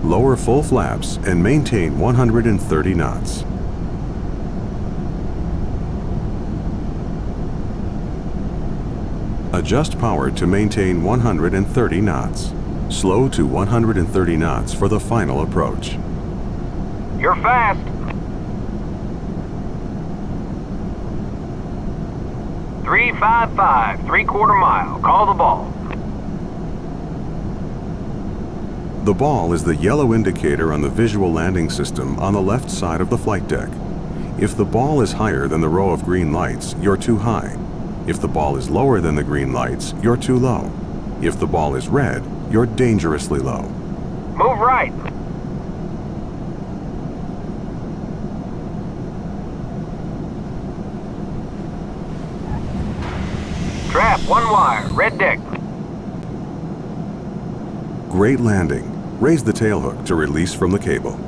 Lower full flaps and maintain 130 knots. Adjust power to maintain 130 knots. Slow to 130 knots for the final approach. You're fast. 355, 3/4 mile. Call the ball. The ball is the yellow indicator on the visual landing system on the left side of the flight deck. If the ball is higher than the row of green lights, you're too high. If the ball is lower than the green lights, you're too low. If the ball is red, you're dangerously low. Move right. Trap, 1 wire, red deck. Great landing. Raise the tailhook to release from the cable.